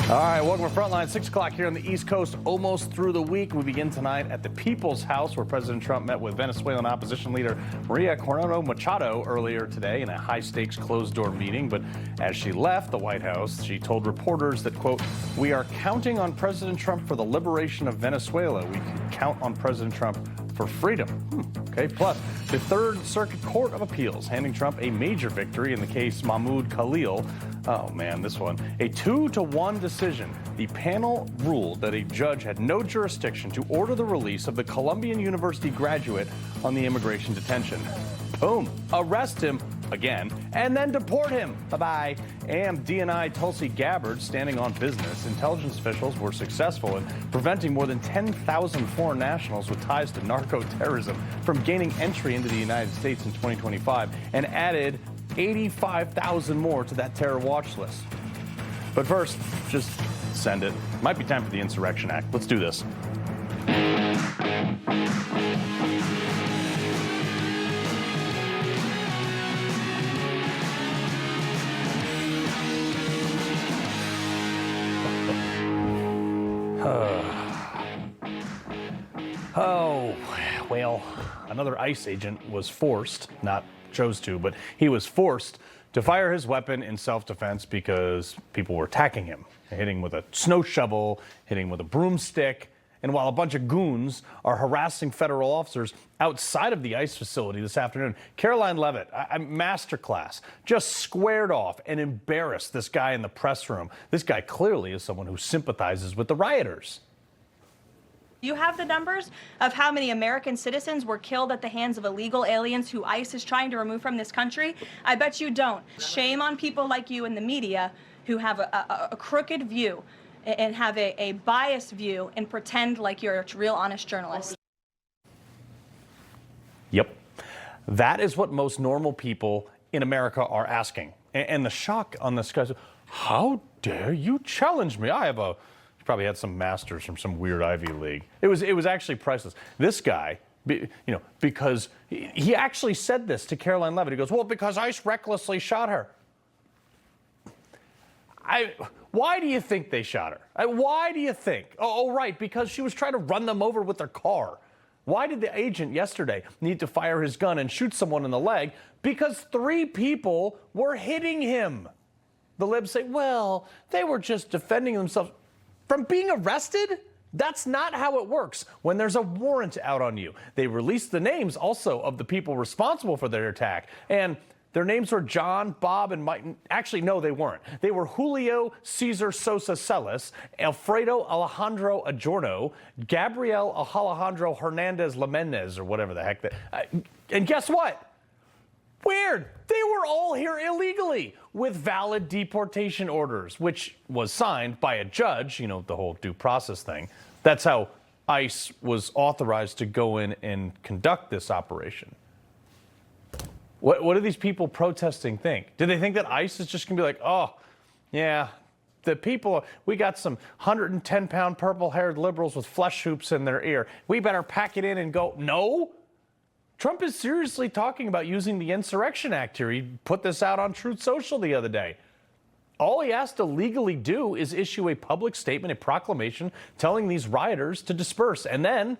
All right, welcome to Frontline. 6 o'clock here on the East Coast, almost through the week. We begin tonight at the People's House, where President Trump met with Venezuelan opposition leader Maria Corina Machado earlier today in a high-stakes closed-door meeting. But as she left the White House, she told reporters that, quote, "We are counting on President Trump for the liberation of Venezuela. We can count on President Trump for freedom." Okay, plus the Third Circuit Court of Appeals handing Trump a major victory in the case Mahmoud Khalil. Oh man, this one. A 2-1 decision. The panel ruled that a judge had no jurisdiction to order the release of the Columbian University graduate on the immigration detention. Boom. Arrest him again and then deport him. Bye-bye. And DNI Tulsi Gabbard standing on business. Intelligence officials were successful in preventing more than 10,000 foreign nationals with ties to narco-terrorism from gaining entry into the United States in 2025 and added 85,000 more to that terror watch list. But first, just send it. Might be time for the Insurrection Act. Let's do this. Oh, well, another ICE agent was forced, not chose to, but he was forced to fire his weapon in self-defense because people were attacking him, hitting him with a snow shovel, hitting him with a broomstick. And while a bunch of goons are harassing federal officers outside of the ICE facility this afternoon, Caroline Leavitt, a masterclass, just squared off and embarrassed this guy in the press room. This guy clearly is someone who sympathizes with the rioters. You have the numbers of how many American citizens were killed at the hands of illegal aliens who ICE is trying to remove from this country? I bet you don't. Shame on people like you in the media who have a crooked view and have a biased view and pretend like you're a real honest journalist. Yep. That is what most normal people in America are asking. And the shock on this guy, how dare you challenge me? He probably had some masters from some weird Ivy League. It was actually priceless. This guy, because he actually said this to Caroline Leavitt. He goes, well, because ICE recklessly shot her. Why do you think they shot her? Why do you think? Oh, right, because she was trying to run them over with their car. Why did the agent yesterday need to fire his gun and shoot someone in the leg? Because 3 people were hitting him. The libs say, well, they were just defending themselves from being arrested. That's not how it works when there's a warrant out on you. They released the names also of the people responsible for their attack. And their names were John, Bob, and Mike. Actually, no, they weren't. They were Julio Cesar Sosa Celis, Alfredo Alejandro Adorno, Gabriel Alejandro Hernandez Lamendez, or whatever the heck that. And guess what? Weird. They were all here illegally with valid deportation orders, which was signed by a judge, the whole due process thing. That's how ICE was authorized to go in and conduct this operation. What do these people protesting think? Do they think that ICE is just going to be like, oh, yeah, the people, we got some 110-pound purple-haired liberals with flesh hoops in their ear. We better pack it in and go. No. Trump is seriously talking about using the Insurrection Act here. He put this out on Truth Social the other day. All he has to legally do is issue a public statement, a proclamation, telling these rioters to disperse, and then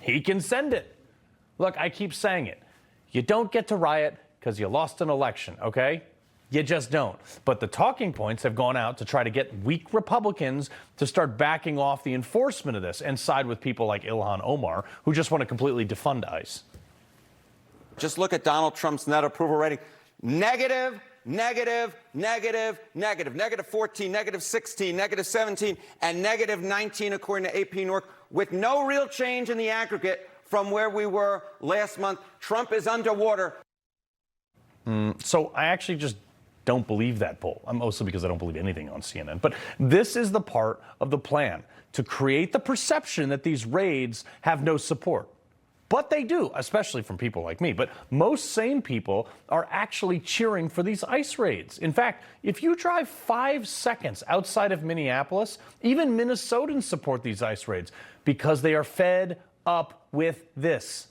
he can send it. Look, I keep saying it. You don't get to riot because you lost an election, okay? You just don't. But the talking points have gone out to try to get weak Republicans to start backing off the enforcement of this and side with people like Ilhan Omar, who just want to completely defund ICE. Just look at Donald Trump's net approval rating. Negative, negative, negative, negative. Negative 14, negative 16, negative 17, and negative 19 according to AP North, with no real change in the aggregate from where we were last month. Trump is underwater. So I actually just don't believe that poll. Mostly because I don't believe anything on CNN. But this is the part of the plan to create the perception that these raids have no support. But they do, especially from people like me. But most sane people are actually cheering for these ICE raids. In fact, if you drive 5 seconds outside of Minneapolis, even Minnesotans support these ICE raids because they are fed up with this.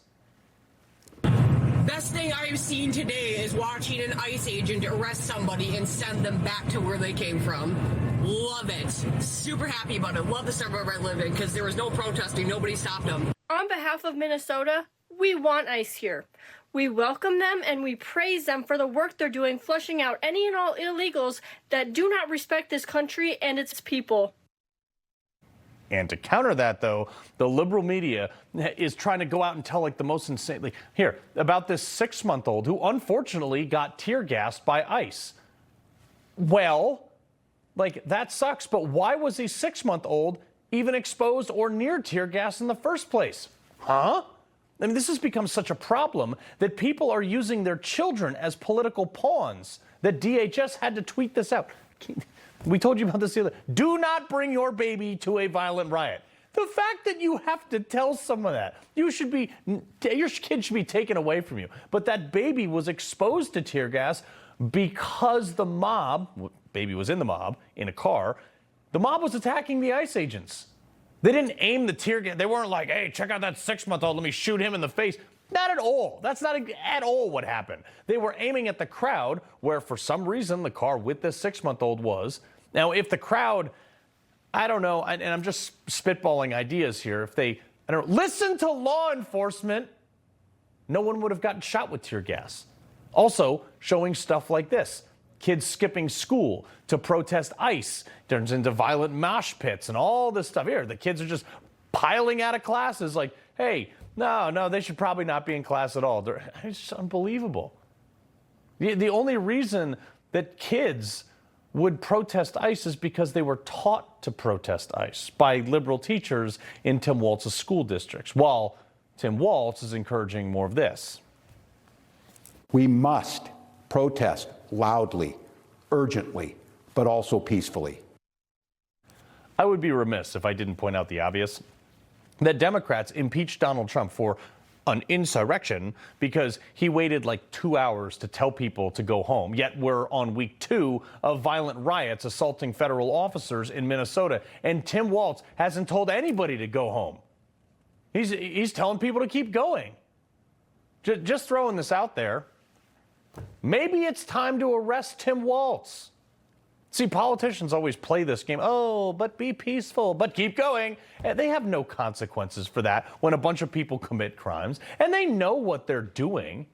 Best thing I've seen today is watching an ICE agent arrest somebody and send them back to where they came from. Love it. Super happy about it. Love the suburb I live in because there was no protesting. Nobody stopped them. On behalf of Minnesota, we want ICE here. We welcome them and we praise them for the work they're doing, flushing out any and all illegals that do not respect this country and its people. And to counter that, though, the liberal media is trying to go out and tell like the most insane, like, here, about this 6-month-old who unfortunately got tear gassed by ICE. Well, like, that sucks, but why was a 6-month-old even exposed or near tear gas in the first place? Huh? I mean, this has become such a problem that people are using their children as political pawns, that DHS had to tweet this out. We told you about this the other. Do not bring your baby to a violent riot. The fact that you have to tell someone that, your kid should be taken away from you. But that baby was exposed to tear gas because the mob, baby was in the mob, in a car, the mob was attacking the ICE agents. They didn't aim the tear gas. They weren't like, hey, check out that 6-month-old, let me shoot him in the face. Not at all. That's not at all what happened. They were aiming at the crowd where for some reason the car with this 6-month-old was. Now, if the crowd, I don't know, and I'm just spitballing ideas here, if they, I don't know, listen to law enforcement, no one would have gotten shot with tear gas. Also, showing stuff like this. Kids skipping school to protest ICE turns into violent mosh pits and all this stuff. Here, the kids are just piling out of classes like, hey, no, they should probably not be in class at all. It's just unbelievable. The only reason that kids would protest ICE is because they were taught to protest ICE by liberal teachers in Tim Walz's school districts, while Tim Walz is encouraging more of this. We must protest loudly, urgently, but also peacefully. I would be remiss if I didn't point out the obvious, that Democrats impeached Donald Trump for an insurrection because he waited like 2 hours to tell people to go home. Yet we're on week 2 of violent riots assaulting federal officers in Minnesota. And Tim Walz hasn't told anybody to go home. He's telling people to keep going. Just throwing this out there. Maybe it's time to arrest Tim Walz. See, politicians always play this game. Oh, but be peaceful, but keep going. And they have no consequences for that when a bunch of people commit crimes. And they know what they're doing.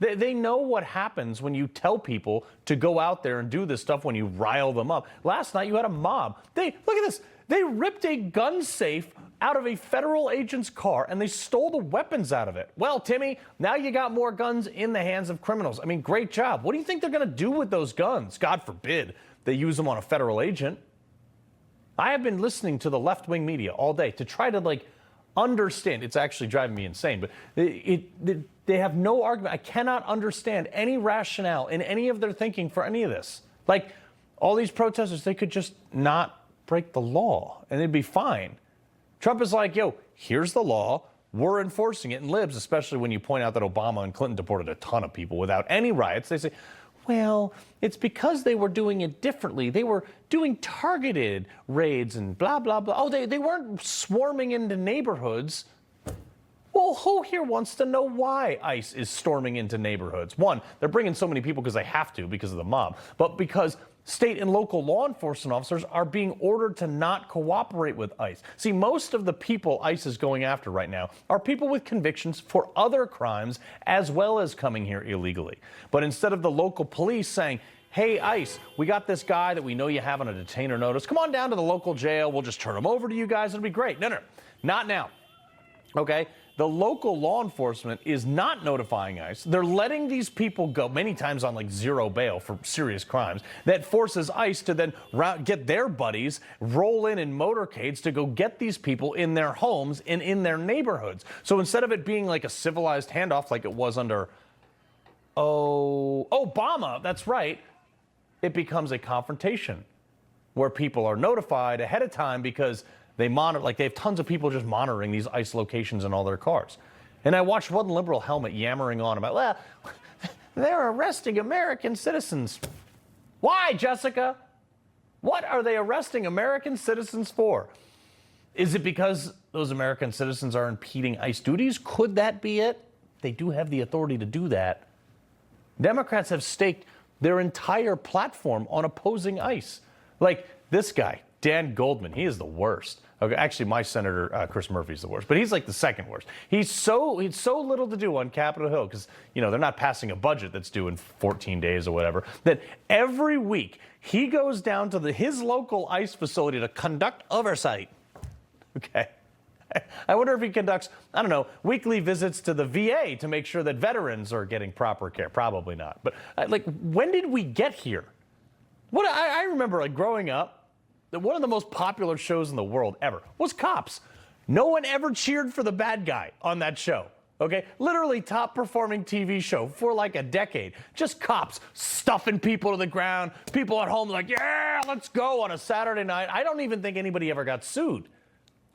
They know what happens when you tell people to go out there and do this stuff when you rile them up. Last night you had a mob. Look at this. They ripped a gun safe out of a federal agent's car and they stole the weapons out of it. Well, Timmy, now you got more guns in the hands of criminals. I mean, great job. What do you think they're going to do with those guns? God forbid they use them on a federal agent. I have been listening to the left-wing media all day to try to understand. It's actually driving me insane, but they have no argument. I cannot understand any rationale in any of their thinking for any of this. Like all these protesters, they could just not break the law and it'd be fine. Trump is like, yo, here's the law. We're enforcing it. And libs, especially when you point out that Obama and Clinton deported a ton of people without any riots, they say, well, it's because they were doing it differently. They were doing targeted raids and blah, blah, blah. Oh, they weren't swarming into neighborhoods. Well, who here wants to know why ICE is storming into neighborhoods? One, they're bringing so many people because they have to, because of the mob, but because state and local law enforcement officers are being ordered to not cooperate with ICE. See, most of the people ICE is going after right now are people with convictions for other crimes as well as coming here illegally. But instead of the local police saying, hey, ICE, we got this guy that we know you have on a detainer notice. Come on down to the local jail. We'll just turn him over to you guys. It'll be great. No, not now. Okay? The local law enforcement is not notifying ICE. They're letting these people go, many times on zero bail for serious crimes. That forces ICE to then get their buddies, roll in motorcades to go get these people in their homes and in their neighborhoods. So instead of it being like a civilized handoff like it was under Obama, that's right, it becomes a confrontation where people are notified ahead of time because they monitor, they have tons of people just monitoring these ICE locations in all their cars. And I watched one liberal helmet yammering on about, well, they're arresting American citizens. Why, Jessica? What are they arresting American citizens for? Is it because those American citizens are impeding ICE duties? Could that be it? They do have the authority to do that. Democrats have staked their entire platform on opposing ICE. This guy, Dan Goldman, he is the worst. Okay, actually, my Senator Chris Murphy's the worst, but he's like the second worst. He's so little to do on Capitol Hill because, they're not passing a budget that's due in 14 days or whatever, that every week he goes down to his local ICE facility to conduct oversight. Okay. I wonder if he conducts, I don't know, weekly visits to the VA to make sure that veterans are getting proper care. Probably not. But when did we get here? I remember growing up, that one of the most popular shows in the world ever was Cops. No one ever cheered for the bad guy on that show. Okay, literally top performing TV show for like a decade. Just cops stuffing people to the ground. People at home like, yeah, let's go on a Saturday night. I don't even think anybody ever got sued.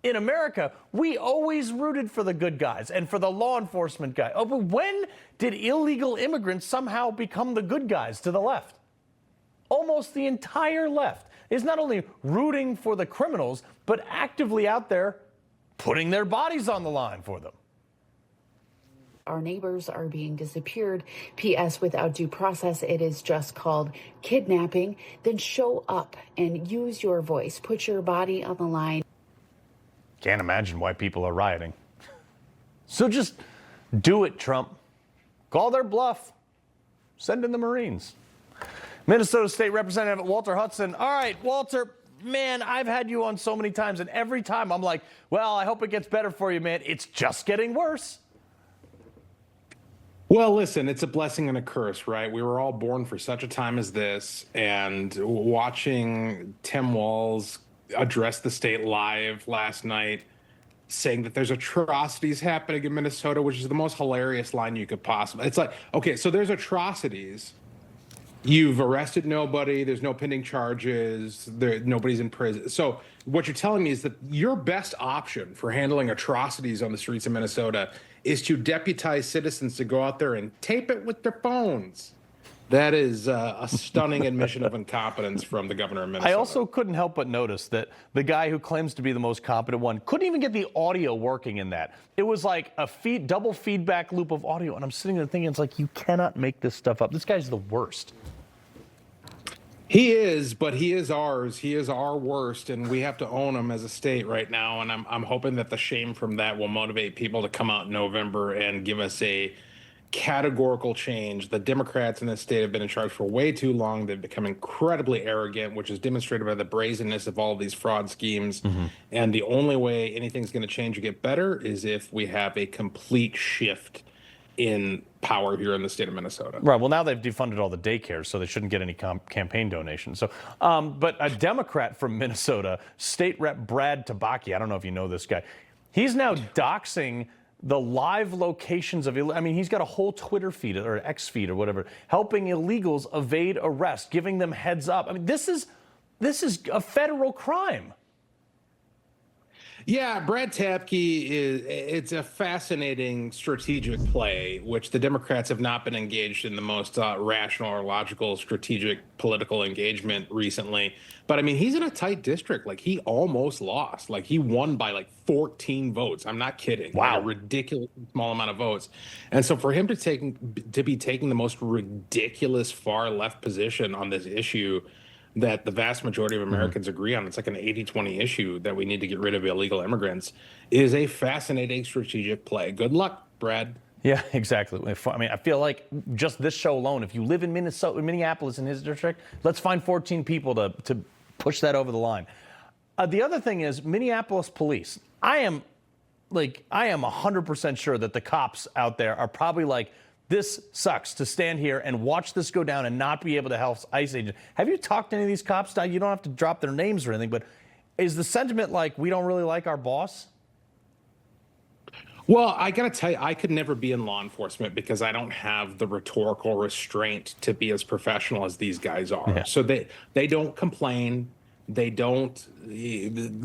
In America, we always rooted for the good guys and for the law enforcement guy. Oh, but when did illegal immigrants somehow become the good guys to the left? Almost the entire left is not only rooting for the criminals, but actively out there putting their bodies on the line for them. Our neighbors are being disappeared. P.S. Without due process, it is just called kidnapping. Then show up and use your voice. Put your body on the line. Can't imagine why people are rioting. So just do it, Trump. Call their bluff. Send in the Marines. Minnesota State Representative Walter Hudson. All right, Walter, man, I've had you on so many times, and every time I'm like, well, I hope it gets better for you, man. It's just getting worse. Well, listen, it's a blessing and a curse, right? We were all born for such a time as this, and watching Tim Walz address the state live last night, saying that there's atrocities happening in Minnesota, which is the most hilarious line you could possibly. It's like, okay, so there's atrocities. You've arrested nobody. There's no pending charges. Nobody's in prison. So what you're telling me is that your best option for handling atrocities on the streets of Minnesota is to deputize citizens to go out there and tape it with their phones. That is a stunning admission of incompetence from the governor of Minnesota. I also couldn't help but notice that the guy who claims to be the most competent one couldn't even get the audio working in that. It was like a double feedback loop of audio, and I'm sitting there thinking, it's like, you cannot make this stuff up. This guy's the worst. He is, but he is ours. He is our worst, and we have to own him as a state right now. And I'm hoping that the shame from that will motivate people to come out in November and give us a categorical change. The Democrats in this state have been in charge for way too long. They've become incredibly arrogant, which is demonstrated by the brazenness of all of these fraud schemes. And the only way anything's going to change or get better is if we have a complete shift in power here in the state of Minnesota. Right. Well, now they've defunded all the daycares, so they shouldn't get any campaign donations. So, but a Democrat from Minnesota, State Rep Brad Tabaki, I don't know if you know this guy, he's now doxing the live locations of, he's got a whole Twitter feed or X feed or whatever, helping illegals evade arrest, giving them heads up. This is a federal crime. Yeah, Brad Tapke it's a fascinating strategic play, which the Democrats have not been engaged in the most rational or logical strategic political engagement recently. But he's in a tight district. Like, he almost lost. Like, he won by like 14 votes. I'm not kidding. Wow. Like, a ridiculous small amount of votes. And so for him to be taking the most ridiculous far left position on this issue that the vast majority of Americans agree on, it's like an 80-20 issue that we need to get rid of illegal immigrants, is a fascinating strategic play. Good luck, Brad. Yeah, exactly. I feel like just this show alone, if you live in Minneapolis in his district, let's find 14 people to push that over the line. The other thing is Minneapolis police. I am 100% sure that the cops out there are probably like, this sucks to stand here and watch this go down and not be able to help ICE agents. Have you talked to any of these cops? Now, you don't have to drop their names or anything, but is the sentiment like, we don't really like our boss? Well, I got to tell you, I could never be in law enforcement because I don't have the rhetorical restraint to be as professional as these guys are. Yeah. So they don't complain. They don't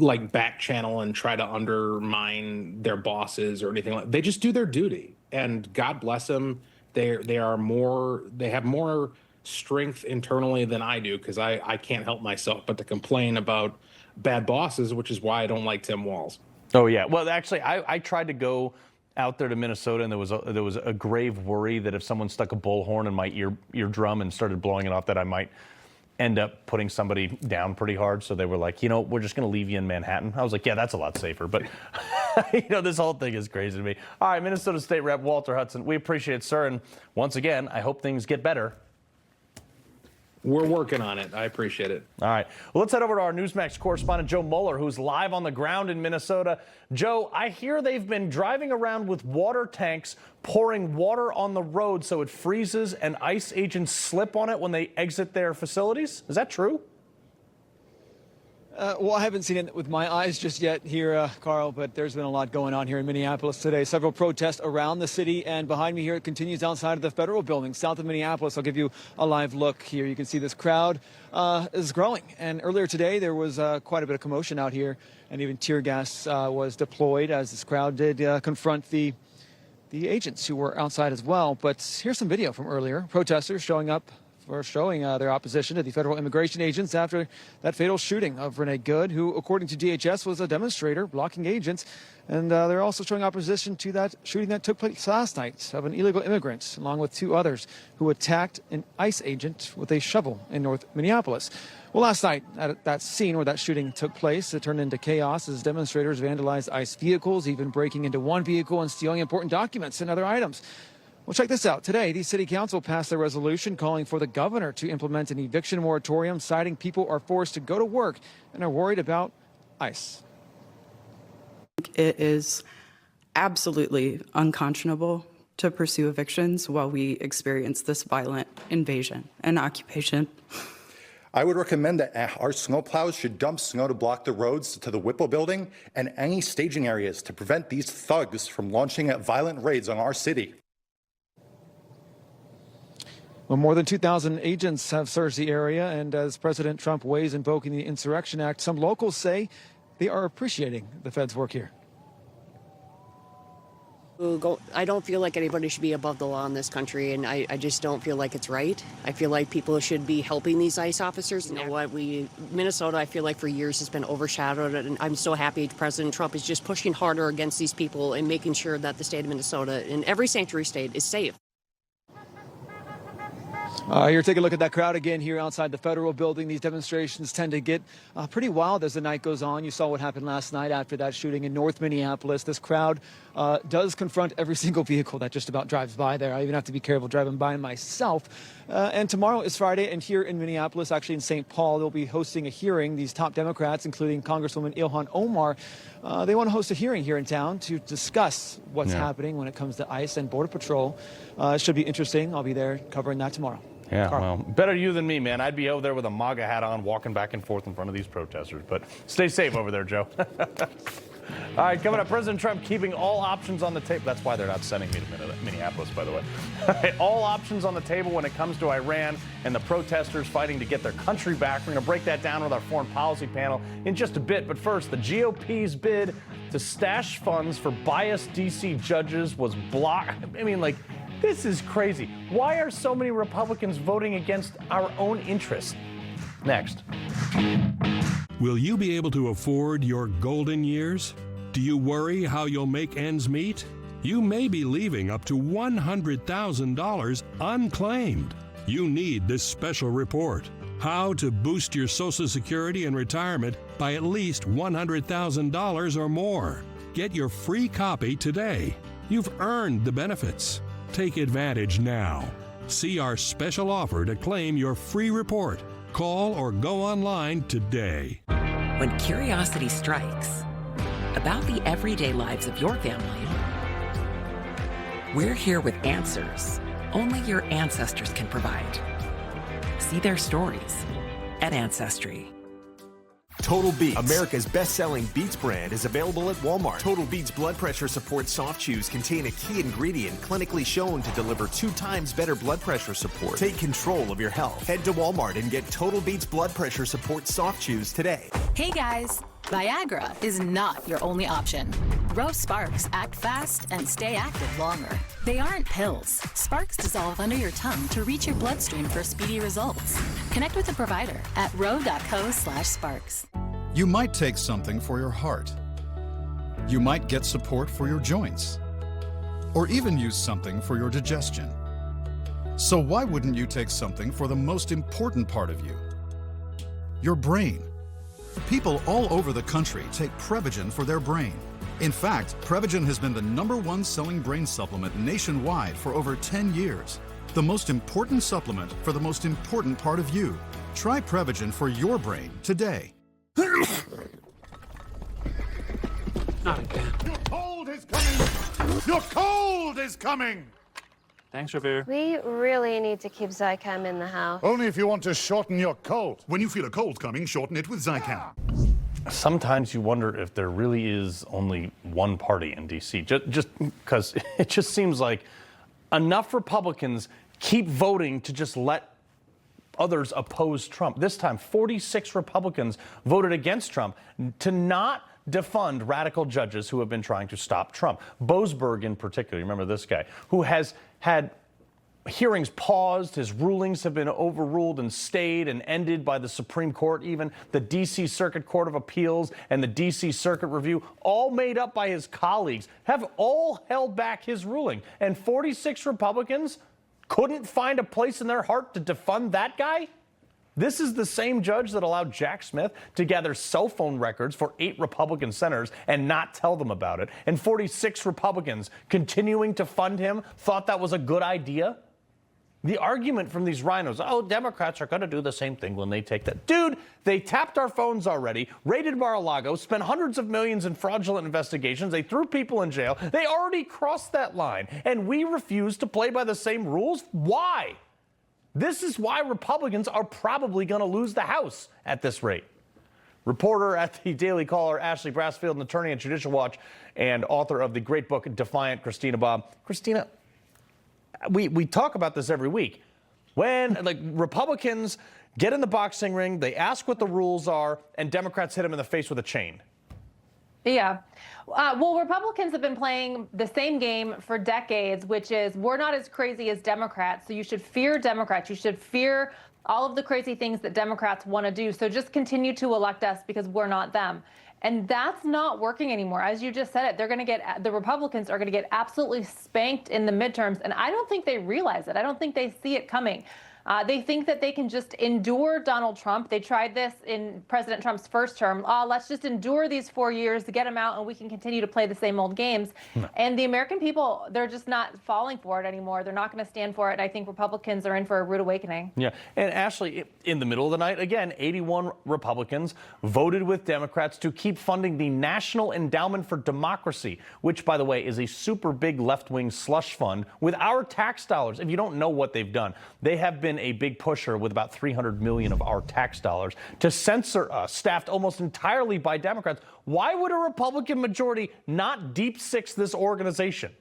like back channel and try to undermine their bosses or anything like that. They just do their duty. And God bless them. They have more strength internally than I do, because I can't help myself but to complain about bad bosses, which is why I don't like Tim Walz. Oh, yeah. Well, actually, I tried to go out there to Minnesota, and there was a grave worry that if someone stuck a bullhorn in my eardrum and started blowing it off, that I might end up putting somebody down pretty hard. So they were like, we're just going to leave you in Manhattan. I was like, yeah, that's a lot safer. But, this whole thing is crazy to me. All right, Minnesota State Rep Walter Hudson, we appreciate it, sir. And once again, I hope things get better. We're working on it. I appreciate it. All right. Well, let's head over to our Newsmax correspondent, Joe Moeller, who's live on the ground in Minnesota. Joe, I hear they've been driving around with water tanks, pouring water on the road so it freezes and ICE agents slip on it when they exit their facilities. Is that true? Well, I haven't seen it with my eyes just yet here, Carl, but there's been a lot going on here in Minneapolis today. Several protests around the city, and behind me here it continues outside of the federal building, south of Minneapolis. I'll give you a live look here. You can see this crowd is growing, and earlier today there was quite a bit of commotion out here, and even tear gas was deployed as this crowd did confront the agents who were outside as well. But here's some video from earlier. Protesters showing their opposition to the federal immigration agents after that fatal shooting of Renee Good, who, according to DHS, was a demonstrator blocking agents. And they're also showing opposition to that shooting that took place last night of an illegal immigrant, along with 2 others who attacked an ICE agent with a shovel in North Minneapolis. Well, last night, at that scene where that shooting took place, it turned into chaos as demonstrators vandalized ICE vehicles, even breaking into one vehicle and stealing important documents and other items. Well, check this out. Today, the city council passed a resolution calling for the governor to implement an eviction moratorium, citing people are forced to go to work and are worried about ICE. It is absolutely unconscionable to pursue evictions while we experience this violent invasion and occupation. I would recommend that our snowplows should dump snow to block the roads to the Whipple building and any staging areas to prevent these thugs from launching violent raids on our city. Well, more than 2,000 agents have searched the area, and as President Trump weighs invoking the Insurrection Act, some locals say they are appreciating the feds' work here. I don't feel like anybody should be above the law in this country, and I just don't feel like it's right. I feel like people should be helping these ICE officers. You know what? Minnesota, I feel like for years has been overshadowed, and I'm so happy President Trump is just pushing harder against these people and making sure that the state of Minnesota and every sanctuary state is safe. Here, take a look at that crowd again here outside the federal building. These demonstrations tend to get pretty wild as the night goes on. You saw what happened last night after that shooting in North Minneapolis. This crowd does confront every single vehicle that just about drives by there. I even have to be careful driving by myself. And tomorrow is Friday, and here in Minneapolis, actually in St. Paul, they'll be hosting a hearing. These top Democrats, including Congresswoman Ilhan Omar, they want to host a hearing here in town to discuss what's happening when it comes to ICE and Border Patrol. It should be interesting. I'll be there covering that tomorrow. Yeah, well, better you than me, man. I'd be over there with a MAGA hat on, walking back and forth in front of these protesters. But stay safe over there, Joe. All right, coming up, President Trump keeping all options on the table. That's why they're not sending me to Minneapolis, by the way. All options on the table when it comes to Iran and the protesters fighting to get their country back. We're going to break that down with our foreign policy panel in just a bit. But first, the GOP's bid to stash funds for biased D.C. judges was blocked. I mean, like, this is crazy. Why are so many Republicans voting against our own interests? Next. Will you be able to afford your golden years? Do you worry how you'll make ends meet? You may be leaving up to $100,000 unclaimed. You need this special report. How to boost your Social Security and retirement by at least $100,000 or more. Get your free copy today. You've earned the benefits. Take advantage now. See our special offer to claim your free report. Call or go online today. When curiosity strikes about the everyday lives of your family, we're here with answers only your ancestors can provide. See their stories at Ancestry. Total Beets, America's best-selling Beets brand, is available at Walmart. Total Beets blood pressure support soft chews contain a key ingredient clinically shown to deliver 2 times better blood pressure support. Take control of your health. Head to Walmart and get Total Beets blood pressure support soft chews today. Hey guys, Viagra is not your only option. Rove Sparks act fast and stay active longer. They aren't pills. Sparks dissolve under your tongue to reach your bloodstream for speedy results. Connect with a provider at rove.co/sparks. You might take something for your heart. You might get support for your joints. Or even use something for your digestion. So why wouldn't you take something for the most important part of you, your brain. People all over the country take Prevagen for their brain. In fact, Prevagen has been the #1 selling brain supplement nationwide for over 10 years. The most important supplement for the most important part of you. Try Prevagen for your brain today. Not again. Your cold is coming! Your cold is coming! Thanks, Revere. We really need to keep Zycam in the house. Only if you want to shorten your cold. When you feel a cold coming, shorten it with Zycam. Sometimes you wonder if there really is only one party in D.C. Just because it just seems like enough Republicans keep voting to just let others oppose Trump. This time, 46 Republicans voted against Trump to not defund radical judges who have been trying to stop Trump. Boasberg in particular, you remember this guy, who has had hearings paused, his rulings have been overruled and stayed and ended by the Supreme Court, even the D.C. Circuit Court of Appeals and the D.C. Circuit Review, all made up by his colleagues, have all held back his ruling. And 46 Republicans couldn't find a place in their heart to defund that guy? This is the same judge that allowed Jack Smith to gather cell phone records for 8 Republican senators and not tell them about it. And 46 Republicans continuing to fund him thought that was a good idea. The argument from these rhinos, oh, Democrats are going to do the same thing when they take that. Dude, they tapped our phones already, raided Mar-a-Lago, spent hundreds of millions in fraudulent investigations. They threw people in jail. They already crossed that line. And we refuse to play by the same rules? Why? This is why Republicans are probably going to lose the House at this rate. Reporter at the Daily Caller, Ashley Brasfield, an attorney at Judicial Watch and author of the great book, Defiant, Christina Bobb. Christina, we talk about this every week. When Republicans get in the boxing ring, they ask what the rules are, and Democrats hit them in the face with a chain. Yeah. Well, Republicans have been playing the same game for decades, which is we're not as crazy as Democrats, so you should fear Democrats. You should fear all of the crazy things that Democrats want to do. So just continue to elect us because we're not them. And that's not working anymore. As you just said it, the Republicans are going to get absolutely spanked in the midterms. And I don't think they realize it. I don't think they see it coming. They think that they can just endure Donald Trump. They tried this in President Trump's first term. Let's just endure these 4 years to get him out and we can continue to play the same old games. No. And the American people, they're just not falling for it anymore. They're not going to stand for it. I think Republicans are in for a rude awakening. Yeah. And Ashley, in the middle of the night, again, 81 Republicans voted with Democrats to keep funding the National Endowment for Democracy, which, by the way, is a super big left-wing slush fund with our tax dollars. If you don't know what they've done, they have been a big pusher with about $300 million of our tax dollars to censor us, staffed almost entirely by Democrats. Why would a Republican majority not deep six this organization?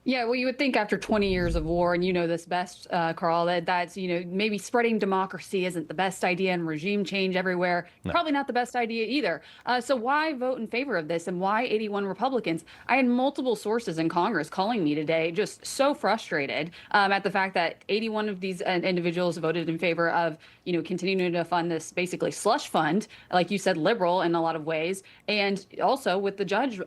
Yeah, well, you would think after 20 years of war, and you know this best, Carl, that's, maybe spreading democracy isn't the best idea and regime change everywhere. No. Probably not the best idea either. So why vote in favor of this and why 81 Republicans? I had multiple sources in Congress calling me today, just so frustrated at the fact that 81 of these individuals voted in favor of, continuing to fund this basically slush fund, like you said, liberal in a lot of ways, and also with the judge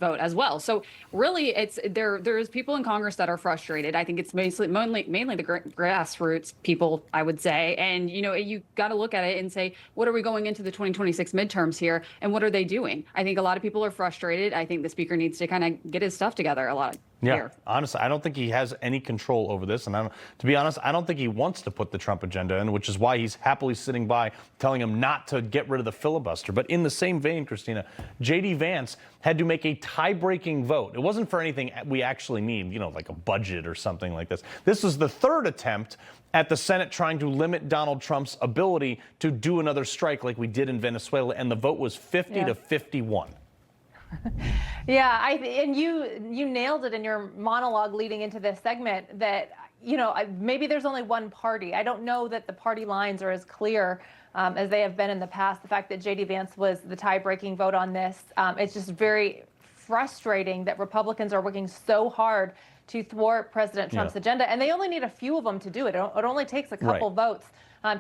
vote as well. So really, there's people in Congress that are frustrated. I think it's mainly the grassroots people, I would say. And you got to look at it and say, what are we going into the 2026 midterms here, and what are they doing? I think a lot of people are frustrated. I think the speaker needs to kind of get his stuff together a lot. Yeah, here. Honestly, I don't think he has any control over this. And to be honest, I don't think he wants to put the Trump agenda in, which is why he's happily sitting by telling him not to get rid of the filibuster. But in the same vein, Christina, J.D. Vance had to make a tie-breaking vote. It wasn't for anything we actually need, like a budget or something like this. This was the third attempt at the Senate trying to limit Donald Trump's ability to do another strike like we did in Venezuela. And the vote was 50 to 51. Yeah, and you nailed it in your monologue leading into this segment that, maybe there's only one party. I don't know that the party lines are as clear as they have been in the past. The fact that J.D. Vance was the tie-breaking vote on this, it's just very frustrating that Republicans are working so hard to thwart President Trump's agenda, and they only need a few of them to do it. It only takes a couple votes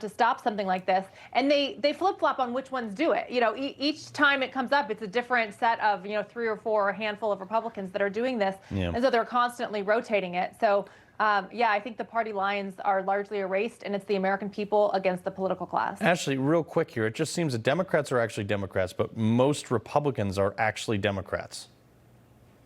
to stop something like this, and they flip-flop on which ones do it. Each time it comes up, it's a different set of 3 or 4 or a handful of Republicans that are doing this, and so they're constantly rotating it. So Yeah, I think the party lines are largely erased, and it's the American people against the political class. Ashley, real quick here, it just seems that Democrats are actually Democrats, but most Republicans are actually Democrats.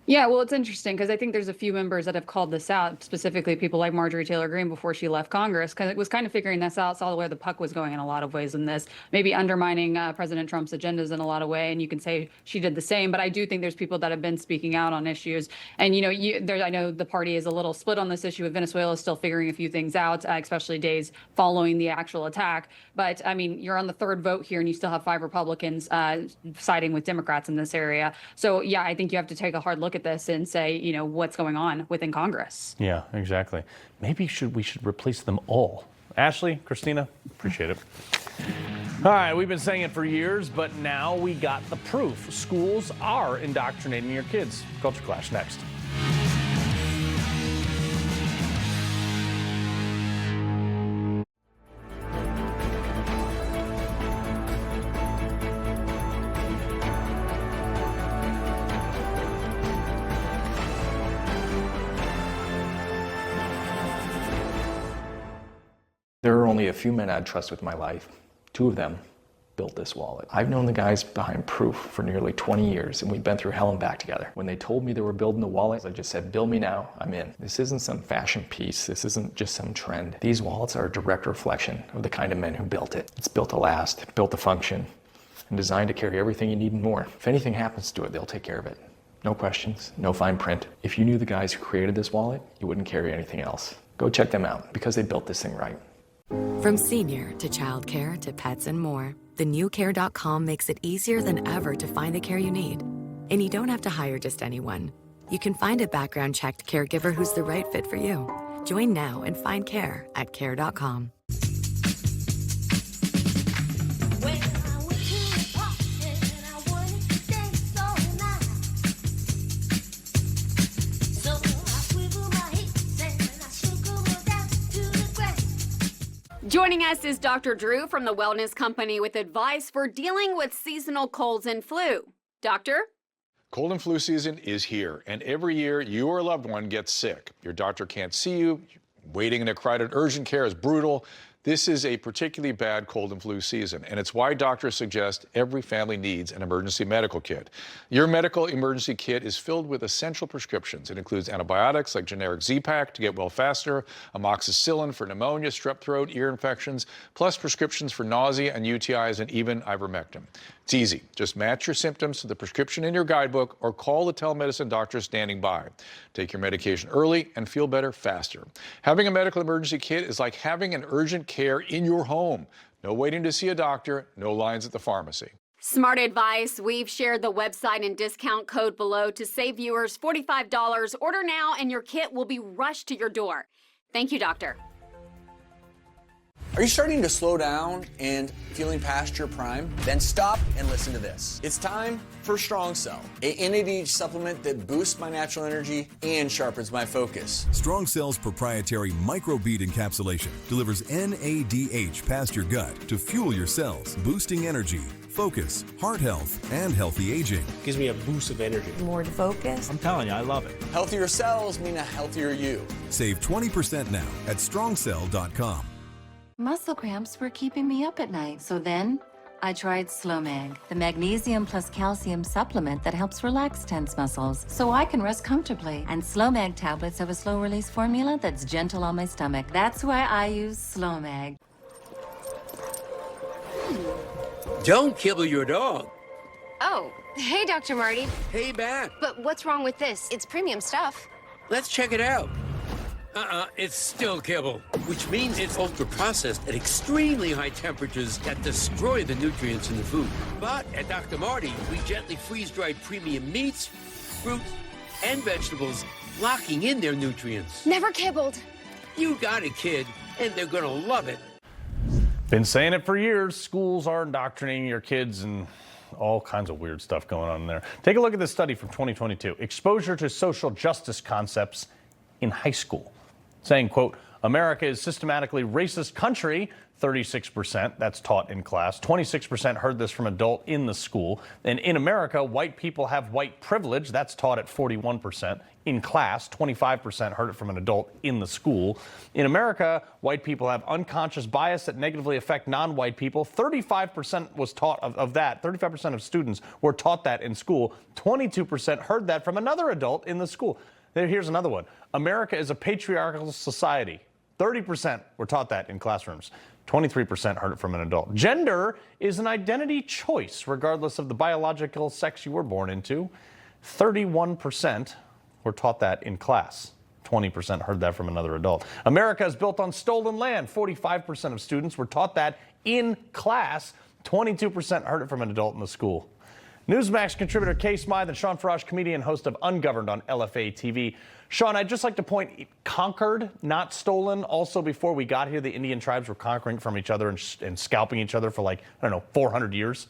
Yeah, well, it's interesting because I think there's a few members that have called this out, specifically people like Marjorie Taylor Greene before she left Congress, because it was kind of figuring this out, saw where the puck was going in a lot of ways in this, maybe undermining President Trump's agendas in a lot of ways, and you can say she did the same. But I do think there's people that have been speaking out on issues. And, you know, I know the party is a little split on this issue. Venezuela is still figuring a few things out, especially days following the actual attack. But, I mean, you're on the third vote here, and you still have 5 Republicans siding with Democrats in this area. So, yeah, I think you have to take a hard look at this and say, you know, what's going on within Congress. Yeah, exactly. Maybe we should replace them all. Ashley, Christina, appreciate it. All right, we've been saying it for years, but now we got the proof. Schools are indoctrinating your kids. Culture Clash next. There are only a few men I'd trust with my life. 2 of them built this wallet. I've known the guys behind Proof for nearly 20 years, and we've been through hell and back together. When they told me they were building the wallet, I just said, build me now, I'm in. This isn't some fashion piece. This isn't just some trend. These wallets are a direct reflection of the kind of men who built it. It's built to last, built to function, and designed to carry everything you need and more. If anything happens to it, they'll take care of it. No questions, no fine print. If you knew the guys who created this wallet, you wouldn't carry anything else. Go check them out, because they built this thing right. From senior to childcare to pets and more, the new Care.com makes it easier than ever to find the care you need. And you don't have to hire just anyone. You can find a background-checked caregiver who's the right fit for you. Join now and find care at Care.com. Joining us is Dr. Drew from the Wellness Company with advice for dealing with seasonal colds and flu. Doctor? Cold and flu season is here, and every year you or a loved one gets sick. Your doctor can't see you. Waiting in a crowded urgent care is brutal. This is a particularly bad cold and flu season, and it's why doctors suggest every family needs an emergency medical kit. Your medical emergency kit is filled with essential prescriptions. It includes antibiotics like generic Z-Pak to get well faster, amoxicillin for pneumonia, strep throat, ear infections, plus prescriptions for nausea and UTIs, and even ivermectin. It's easy. Just match your symptoms to the prescription in your guidebook or call the telemedicine doctor standing by. Take your medication early and feel better faster. Having a medical emergency kit is like having an urgent care in your home. No waiting to see a doctor, no lines at the pharmacy. Smart advice. We've shared the website and discount code below to save viewers $45. Order now and your kit will be rushed to your door. Thank you, doctor. Are you starting to slow down and feeling past your prime? Then stop and listen to this. It's time for Strong Cell, a NADH supplement that boosts my natural energy and sharpens my focus. Strong Cell's proprietary microbead encapsulation delivers NADH past your gut to fuel your cells, boosting energy, focus, heart health, and healthy aging. Gives me a boost of energy. More focus. I'm telling you, I love it. Healthier cells mean a healthier you. Save 20% now at strongcell.com. Muscle cramps were keeping me up at night, so then I tried Slowmag, the magnesium plus calcium supplement that helps relax tense muscles so I can rest comfortably. And Slowmag tablets have a slow-release formula that's gentle on my stomach. That's why I use Slowmag. Don't kibble your dog. Oh, hey, Dr. Marty. Hey, Bat. But what's wrong with this? It's premium stuff. Let's check it out. It's still kibble, which means it's ultra-processed at extremely high temperatures that destroy the nutrients in the food. But at Dr. Marty, we gently freeze-dried premium meats, fruits, and vegetables, locking in their nutrients. Never kibbled. You got it, kid, and they're gonna love it. Been saying it for years. Schools are indoctrinating your kids and all kinds of weird stuff going on in there. Take a look at this study from 2022. Exposure to social justice concepts in high school. Saying, quote, America is systematically racist country. 36%, that's taught in class. 26% heard this from adult in the school. And in America, white people have white privilege. That's taught at 41%. In class, 25% heard it from an adult in the school. In America, white people have unconscious bias that negatively affect non-white people. 35% was taught of that. 35% of students were taught that in school. 22% heard that from another adult in the school. Here's another one. America is a patriarchal society. 30% were taught that in classrooms. 23% heard it from an adult. Gender is an identity choice, regardless of the biological sex you were born into. 31% were taught that in class. 20% heard that from another adult. America is built on stolen land. 45% of students were taught that in class. 22% heard it from an adult in the school. Newsmax contributor Kay Smythe and Shawn Farash, comedian, host of Ungoverned on LFA TV. Shawn, I'd just like to point, conquered, not stolen. Also, before we got here, the Indian tribes were conquering from each other and scalping each other for, like, I don't know, 400 years.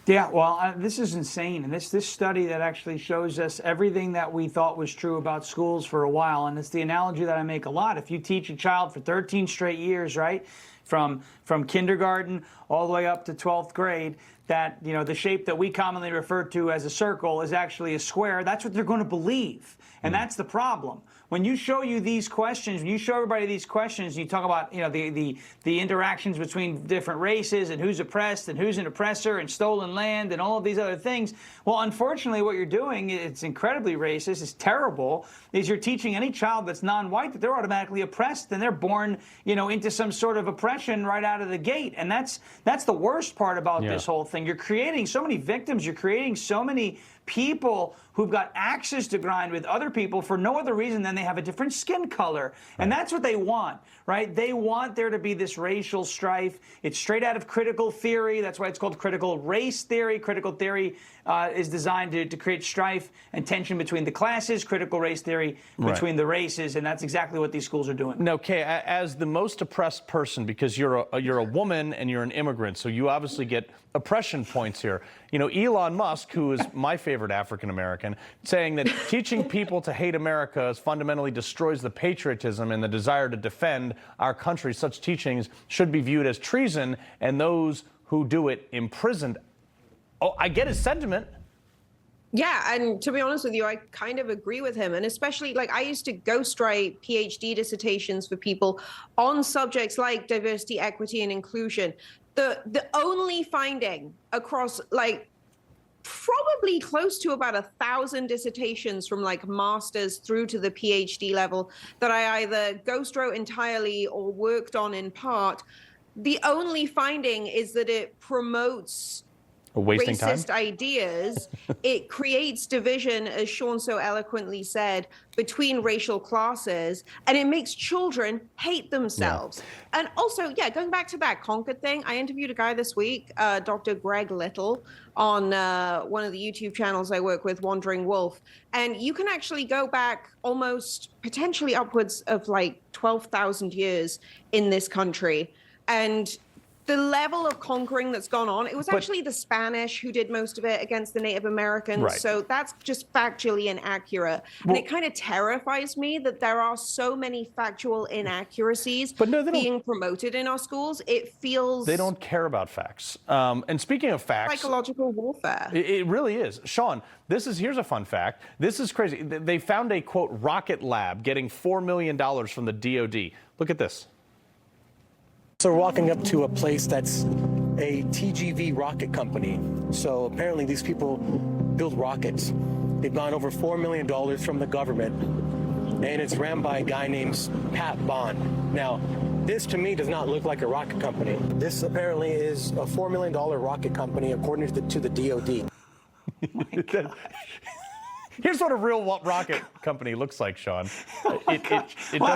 Yeah, well, this is insane. And this study that actually shows us everything that we thought was true about schools for a while. And it's the analogy that I make a lot. If you teach a child for 13 straight years, right, from kindergarten all the way up to 12th grade, that, you know, the shape that we commonly refer to as a circle is actually a square, that's what they're going to believe. And that's the problem. When you show you these questions, when you show everybody these questions, you talk about, you know, the interactions between different races and who's oppressed and who's an oppressor and stolen land and all of these other things. Well, unfortunately, what you're doing, it's incredibly racist, it's terrible, is you're teaching any child that's non-white that they're automatically oppressed and they're born, you know, into some sort of oppression right out of the gate. And that's the worst part about this whole thing. You're creating so many victims, you're creating so many people who've got axes to grind with other people for no other reason than they have a different skin color. And that's what they want, right? They want there to be this racial strife. It's straight out of critical theory. That's why it's called critical race theory. Critical theory is designed to create strife and tension between the classes. Critical race theory between the races. And that's exactly what these schools are doing. Now, Kay, as the most oppressed person, because you're a woman and you're an immigrant, so you obviously get oppression points here. You know, Elon Musk, who is my favorite African-American, saying that teaching people to hate America fundamentally destroys the patriotism and the desire to defend our country. Such teachings should be viewed as treason and those who do it imprisoned. Oh, I get his sentiment. Yeah, and to be honest with you, I kind of agree with him. And especially, like, I used to ghostwrite PhD dissertations for people on subjects like diversity, equity, and inclusion. The only finding across, like, probably close to about 1,000 dissertations from, like, master's through to the PhD level that I either ghostwrote entirely or worked on in part, the only finding is that it promotes racist ideas. It creates division, as Shawn so eloquently said, between racial classes, and it makes children hate themselves. Yeah. And also, yeah, going back to that Concord thing, I interviewed a guy this week, Dr. Greg Little, on one of the YouTube channels I work with, Wandering Wolf, and you can actually go back almost potentially upwards of like 12,000 years in this country. And the level of conquering that's gone on, it was actually the Spanish who did most of it against the Native Americans. Right. So that's just factually inaccurate. Well, and it kind of terrifies me that there are so many factual inaccuracies being promoted in our schools. It feels... They don't care about facts. And speaking of facts... Psychological warfare. It really is. Shawn, here's a fun fact. This is crazy. They found a, quote, rocket lab getting $4 million from the DOD. Look at this. So we're walking up to a place that's a TGV rocket company. So apparently these people build rockets. They've gone over $4 million from the government, and it's ran by a guy named Pat Bond. Now, this to me does not look like a rocket company. This apparently is a $4 million rocket company according to the DOD. Oh my God. Here's what a real rocket company looks like, Shawn. Well, I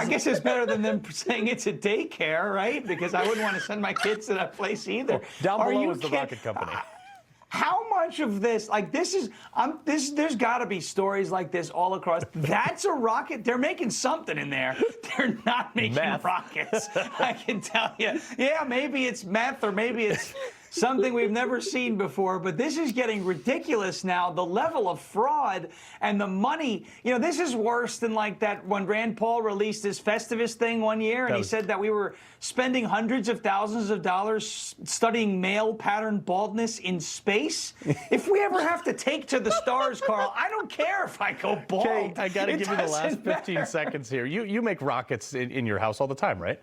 guess it's better than them saying it's a daycare, right? Because I wouldn't want to send my kids to that place either. Well, down below is the rocket company. How much of this, like there's got to be stories like this all across. That's a rocket. They're making something in there. They're not making rockets. I can tell you. Yeah, maybe it's meth or maybe it's something we've never seen before. But this is getting ridiculous now. The level of fraud and the money. You know, this is worse than like that when Rand Paul released his Festivus thing one year, and he said that we were spending hundreds of thousands of dollars studying male pattern baldness in space. If we ever have to take to the stars, Carl, I don't care if I go bald. Okay, I got to give you the last 15 seconds here. You make rockets in your house all the time, right?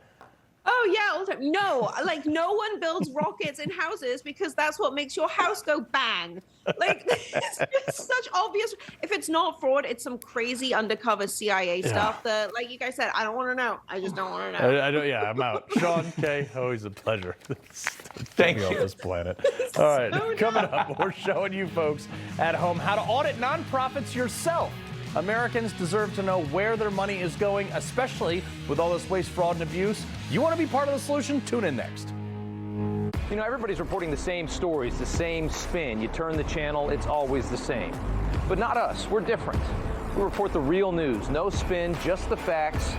Oh, yeah, all the time. No, like, no one builds rockets in houses because that's what makes your house go bang. Like, it's just such obvious. If it's not fraud, it's some crazy undercover CIA stuff that, like you guys said, I don't want to know. I just don't want to know. I don't. Yeah, I'm out. Shawn, Kay, always a pleasure. Thank you. On this planet. All right, coming up, we're showing you folks at home how to audit nonprofits yourself. Americans deserve to know where their money is going, especially with all this waste, fraud, and abuse. You want to be part of the solution? Tune in next. You know, everybody's reporting the same stories, the same spin. You turn the channel, it's always the same. But not us. We're different. We report the real news. No spin, just the facts.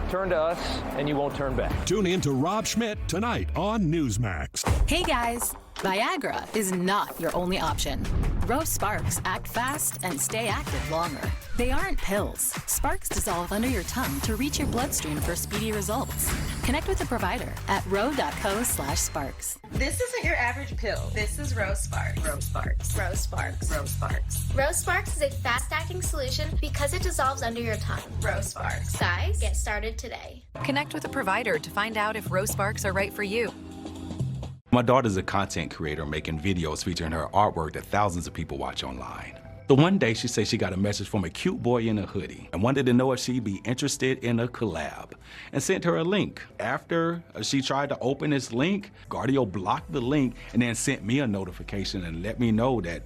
Turn to us, and you won't turn back. Tune in to Rob Schmidt tonight on Newsmax. Hey, guys. Viagra is not your only option. Rose Sparks act fast and stay active longer. They aren't pills. Sparks dissolve under your tongue to reach your bloodstream for speedy results. Connect with a provider at ro.co/sparks. This isn't your average pill. This is Rose Sparks. Rose Sparks. Rose Sparks. Rose Sparks. Rose Sparks is a fast-acting solution because it dissolves under your tongue. Rose Sparks. Guys, get started today. Connect with a provider to find out if Rose Sparks are right for you. My daughter's a content creator making videos featuring her artwork that thousands of people watch online. So one day she said she got a message from a cute boy in a hoodie and wanted to know if she'd be interested in a collab and sent her a link. After she tried to open this link, Guardio blocked the link and then sent me a notification and let me know that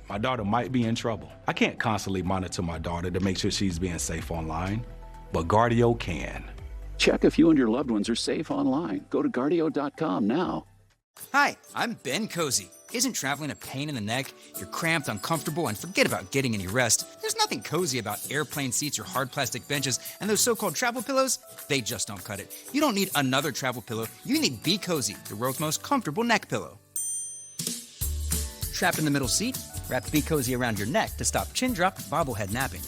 my daughter might be in trouble. I can't constantly monitor my daughter to make sure she's being safe online, but Guardio can. Check if you and your loved ones are safe online. Go to Guardio.com now. Hi, I'm Ben Cozy. Isn't traveling a pain in the neck? You're cramped, uncomfortable, and forget about getting any rest. There's nothing cozy about airplane seats or hard plastic benches, and those so-called travel pillows, they just don't cut it. You don't need another travel pillow. You need Be Cozy, the world's most comfortable neck pillow. Trapped in the middle seat? Wrap Be Cozy around your neck to stop chin drop, bobblehead napping.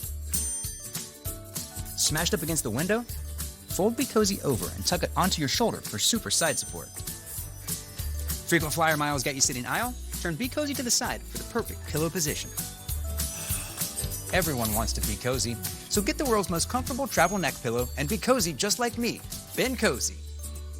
Smashed up against the window? Fold Be Cozy over and tuck it onto your shoulder for super side support. Frequent flyer miles got you sitting aisle? Turn Be Cozy to the side for the perfect pillow position. Everyone wants to be cozy, so get the world's most comfortable travel neck pillow and be cozy just like me, Ben Cozy.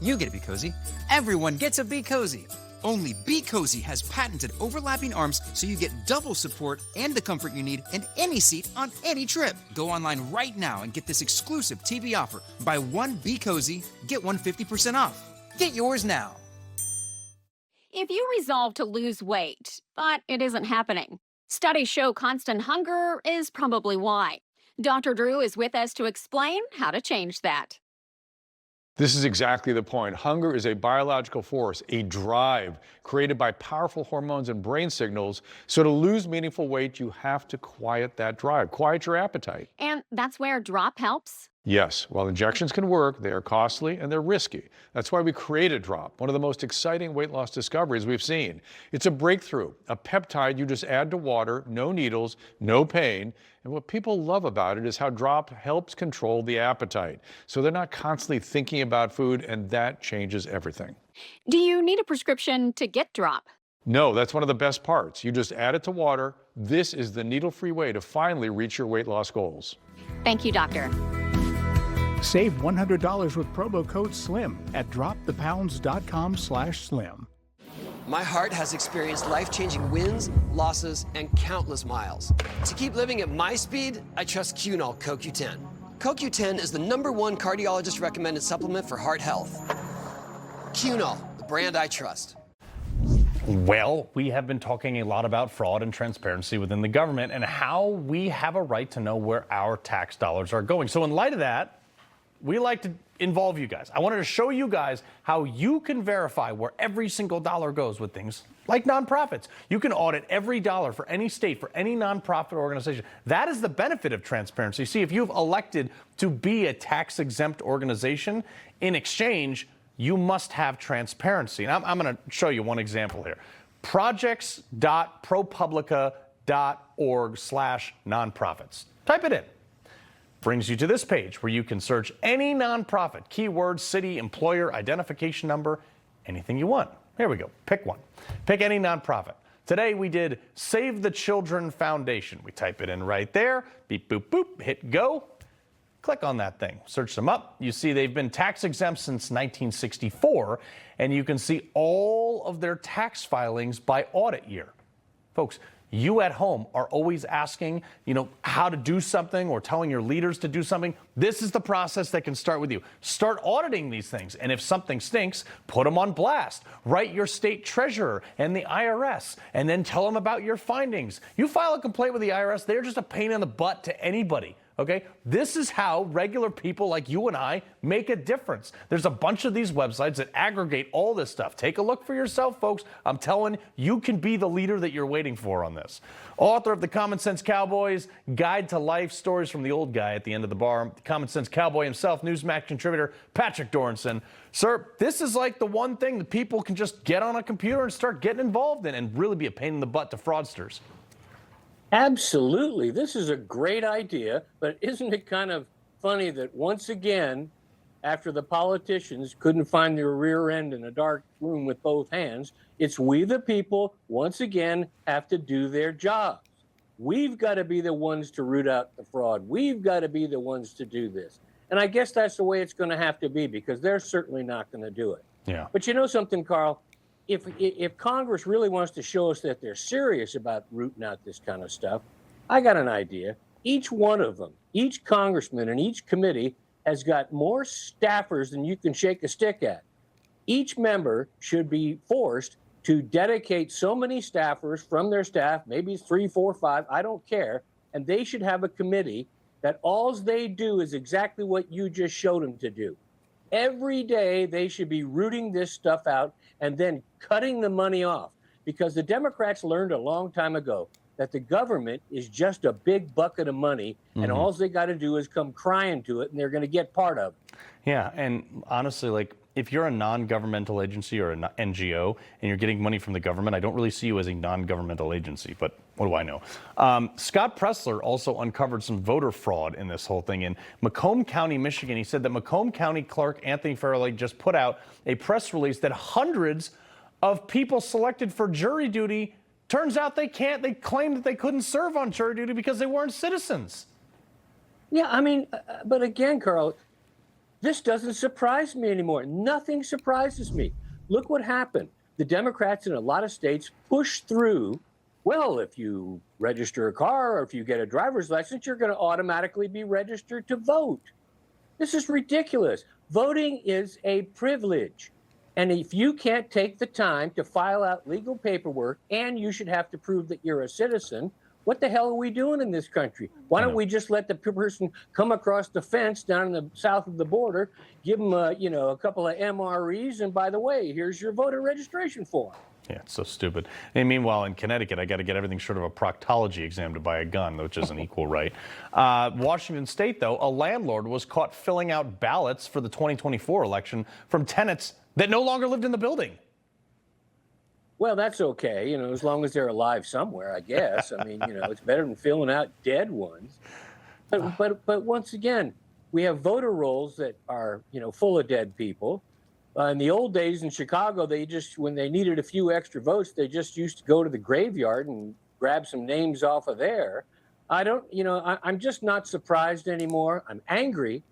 You get to be cozy. Everyone gets a Be Cozy. Only Be Cozy has patented overlapping arms so you get double support and the comfort you need in any seat on any trip. Go online right now and get this exclusive TV offer. Buy one Be Cozy, get one 50% off. Get yours now. If you resolve to lose weight, but it isn't happening, studies show constant hunger is probably why. Dr. Drew is with us to explain how to change that. This is exactly the point. Hunger is a biological force, a drive created by powerful hormones and brain signals. So to lose meaningful weight, you have to quiet that drive, quiet your appetite. And that's where Drop helps? Yes, while injections can work, they are costly and they're risky. That's why we created Drop, one of the most exciting weight loss discoveries we've seen. It's a breakthrough, a peptide you just add to water, no needles, no pain. And what people love about it is how Drop helps control the appetite. So they're not constantly thinking about food, and that changes everything. Do you need a prescription to get Drop? No, that's one of the best parts. You just add it to water. This is the needle-free way to finally reach your weight loss goals. Thank you, doctor. Save $100 with promo code SLIM at dropthepounds.com/slim. My heart has experienced life-changing wins, losses, and countless miles. To keep living at my speed, I trust Cunol CoQ10. CoQ10 is the #1 cardiologist-recommended supplement for heart health. Cunol, the brand I trust. Well, we have been talking a lot about fraud and transparency within the government and how we have a right to know where our tax dollars are going. So in light of that, we like to involve you guys. I wanted to show you guys how you can verify where every single dollar goes with things like nonprofits. You can audit every dollar for any state, for any nonprofit organization. That is the benefit of transparency. See, if you've elected to be a tax-exempt organization, in exchange, you must have transparency. And I'm going to show you one example here. projects.propublica.org/nonprofits. Type it in. Brings you to this page where you can search any nonprofit, keyword, city, employer, identification number, anything you want. Here we go. Pick one. Pick any nonprofit. Today we did Save the Children Foundation. We type it in right there. Beep, boop, boop. Hit go. Click on that thing. Search them up. You see they've been tax exempt since 1964, and you can see all of their tax filings by audit year. Folks, you at home are always asking, how to do something or telling your leaders to do something. This is the process that can start with you. Start auditing these things. And if something stinks, put them on blast. Write your state treasurer and the IRS and then tell them about your findings. You file a complaint with the IRS, they're just a pain in the butt to anybody. Okay, this is how regular people like you and I make a difference. There's a bunch of these websites that aggregate all this stuff. Take a look for yourself, folks. I'm telling you can be the leader that you're waiting for on this. Author of the Common Sense Cowboys, Guide to Life, Stories from the Old Guy at the End of the Bar, the Common Sense Cowboy himself, Newsmax contributor Patrick Dorinson. Sir, this is like the one thing that people can just get on a computer and start getting involved in and really be a pain in the butt to fraudsters. Absolutely. This is a great idea, but isn't it kind of funny that once again, after the politicians couldn't find their rear end in a dark room with both hands, it's we the people, once again, have to do their jobs. We've got to be the ones to root out the fraud. We've got to be the ones to do this. And I guess that's the way it's going to have to be, because they're certainly not going to do it. Yeah. But you know something, Carl? If Congress really wants to show us that they're serious about rooting out this kind of stuff, I got an idea. Each one of them, each congressman and each committee has got more staffers than you can shake a stick at. Each member should be forced to dedicate so many staffers from their staff, maybe 3, 4, 5, I don't care, and they should have a committee that all they do is exactly what you just showed them to do. Every day they should be rooting this stuff out and then cutting the money off, because the Democrats learned a long time ago that the government is just a big bucket of money, and all they got to do is come crying to it, and they're going to get part of it. Yeah, and honestly, if you're a non-governmental agency or an NGO and you're getting money from the government, I don't really see you as a non-governmental agency, but what do I know? Scott Pressler also uncovered some voter fraud in this whole thing. In Macomb County, Michigan, he said that Macomb County Clerk Anthony Farrelly just put out a press release that hundreds of people selected for jury duty, turns out they claimed that they couldn't serve on jury duty because they weren't citizens. Yeah, I mean, but again, Carl, this doesn't surprise me anymore. Nothing surprises me. Look what happened. The Democrats in a lot of states pushed through, well, if you register a car or if you get a driver's license, you're going to automatically be registered to vote. This is ridiculous. Voting is a privilege. And if you can't take the time to file out legal paperwork, and you should have to prove that you're a citizen, what the hell are we doing in this country? Why don't we just let the person come across the fence down in the south of the border, give them a couple of MREs, and by the way, here's your voter registration form. Yeah, it's so stupid. And meanwhile, in Connecticut, I got to get everything short of a proctology exam to buy a gun, which is an equal right. Washington State, though, a landlord was caught filling out ballots for the 2024 election from tenants that no longer lived in the building. Well, that's okay, as long as they're alive somewhere, I guess. I mean, it's better than filling out dead ones. But once again, we have voter rolls that are, full of dead people. In the old days in Chicago, when they needed a few extra votes, they just used to go to the graveyard and grab some names off of there. I'm just not surprised anymore. I'm angry.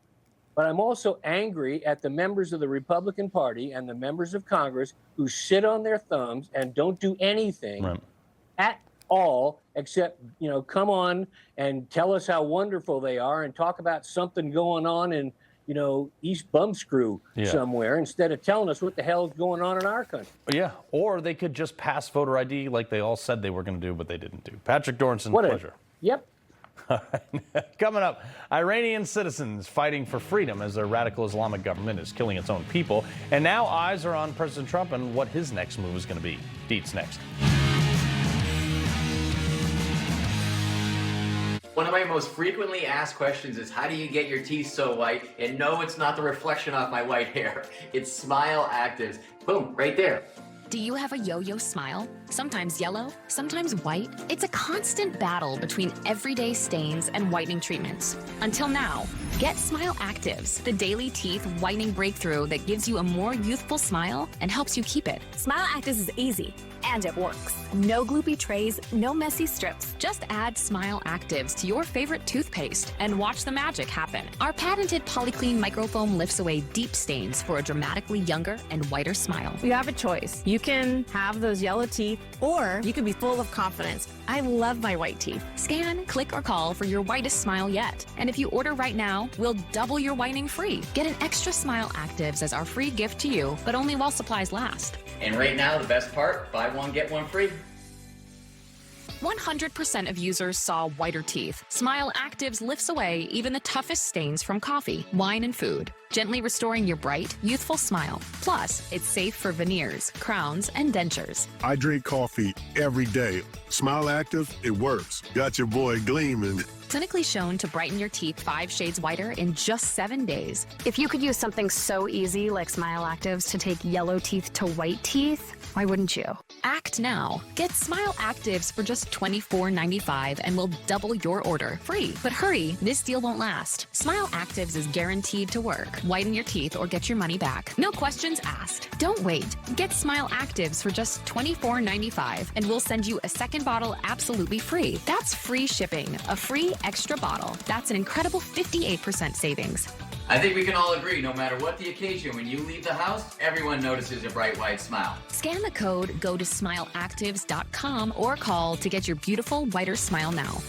But I'm also angry at the members of the Republican Party and the members of Congress who sit on their thumbs and don't do anything at all except, come on and tell us how wonderful they are and talk about something going on in, East Bumscrew somewhere, instead of telling us what the hell is going on in our country. Yeah, or they could just pass voter ID like they all said they were going to do, but they didn't do. Patrick Dorinson, pleasure. Yep. Coming up, Iranian citizens fighting for freedom as their radical Islamic government is killing its own people. And now eyes are on President Trump and what his next move is going to be. Deets next. One of my most frequently asked questions is, how do you get your teeth so white? And no, it's not the reflection off my white hair. It's Smile Actives. Boom, right there. Do you have a yo-yo smile? Sometimes yellow, sometimes white. It's a constant battle between everyday stains and whitening treatments. Until now, get Smile Actives, the daily teeth whitening breakthrough that gives you a more youthful smile and helps you keep it. Smile Actives is easy, and it works. No gloopy trays, no messy strips. Just add Smile Actives to your favorite toothpaste and watch the magic happen. Our patented Polyclean microfoam lifts away deep stains for a dramatically younger and whiter smile. You have a choice. You can have those yellow teeth, or you can be full of confidence. I love my white teeth. Scan, click, or call for your whitest smile yet. And if you order right now, we'll double your whitening free. Get an extra Smile Actives as our free gift to you, but only while supplies last. And right now, the best part, buy one, get one free. 100% of users saw whiter teeth. Smile Actives lifts away even the toughest stains from coffee, wine, and food, gently restoring your bright, youthful smile. Plus, it's safe for veneers, crowns, and dentures. I drink coffee every day. Smile Active, it works. Got your boy gleaming. Clinically shown to brighten your teeth 5 shades whiter in just 7 days. If you could use something so easy like Smile Actives to take yellow teeth to white teeth, why wouldn't you? Act now. Get Smile Actives for just $24.95 and we'll double your order free. But hurry, this deal won't last. Smile Actives is guaranteed to work. Whiten your teeth or get your money back. No questions asked. Don't wait. Get Smile Actives for just $24.95 and we'll send you a second bottle absolutely free. That's free shipping, a free extra bottle. That's an incredible 58% savings. I think we can all agree, no matter what the occasion, when you leave the house, everyone notices your bright white smile. Scan the code, go to smileactives.com or call to get your beautiful whiter smile now.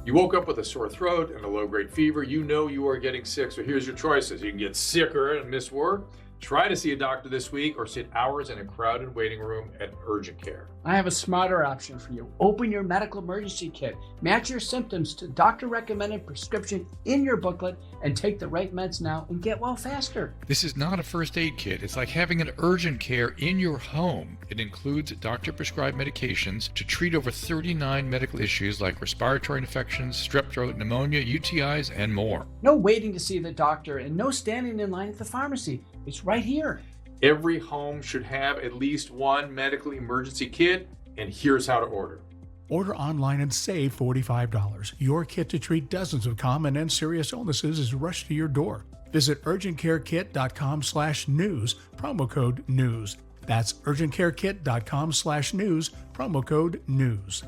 You woke up with a sore throat and a low-grade fever. You know you are getting sick, so here's your choices. You can get sicker and miss work, try to see a doctor this week, or sit hours in a crowded waiting room at urgent care. I have a smarter option for you. Open your medical emergency kit. Match your symptoms to doctor-recommended prescription in your booklet and take the right meds now and get well faster. This is not a first aid kit. It's like having an urgent care in your home. It includes doctor-prescribed medications to treat over 39 medical issues like respiratory infections, strep throat, pneumonia, UTIs, and more. No waiting to see the doctor and no standing in line at the pharmacy. It's right here. Every home should have at least one medical emergency kit, and here's how to order. Order online and save $45. Your kit to treat dozens of common and serious illnesses is rushed to your door. Visit urgentcarekit.com/news, promo code NEWS. That's urgentcarekit.com/news, promo code NEWS.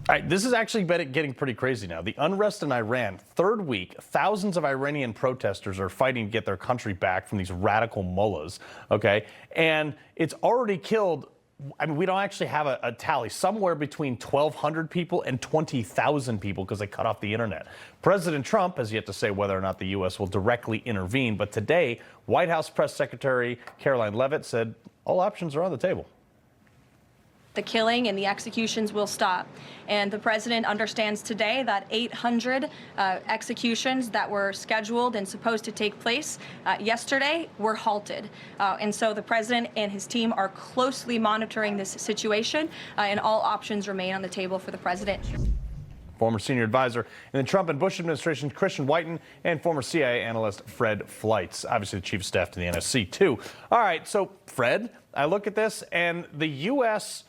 All right, this is actually getting pretty crazy now. The unrest in Iran, third week, thousands of Iranian protesters are fighting to get their country back from these radical mullahs, okay? And it's already killed, I mean, we don't actually have a tally, somewhere between 1,200 people and 20,000 people because they cut off the internet. President Trump has yet to say whether or not the U.S. will directly intervene, but today, White House Press Secretary Caroline Leavitt said all options are on the table. The killing and the executions will stop. And the president understands today that 800 executions that were scheduled and supposed to take place yesterday were halted. And so the president and his team are closely monitoring this situation, and all options remain on the table for the president. Former senior advisor in the Trump and Bush administration, Christian Whiton, and former CIA analyst Fred Fleitz, obviously the chief of staff to the NSC, too. All right, so Fred, I look at this, and the U.S.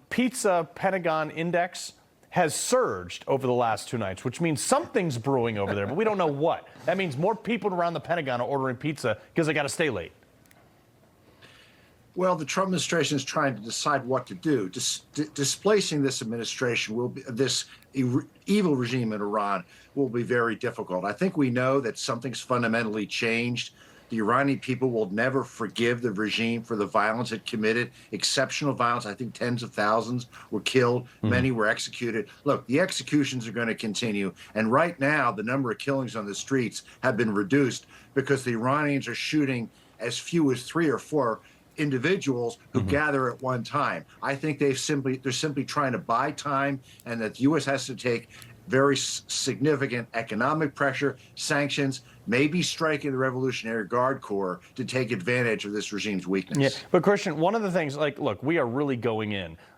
Pizza Pentagon Index has surged over the last 2 nights, which means something's brewing over there, but we don't know what. That means more people around the Pentagon are ordering pizza because they got to stay late. Well, the Trump administration is trying to decide what to do. Displacing this administration will be, this evil regime in Iran will be very difficult. I think we know that something's fundamentally changed. The Iranian people will never forgive the regime for the violence it committed, exceptional violence. I think tens of thousands were killed. Many were executed. Look, the executions are going to continue. And right now, the number of killings on the streets have been reduced because the Iranians are shooting as few as 3 or 4 individuals who gather at one time. I think they're simply trying to buy time, and that the U.S. has to take very significant economic pressure, sanctions, maybe striking the Revolutionary Guard Corps to take advantage of this regime's weakness. Yeah, but Christian, one of the things, like, look, we are really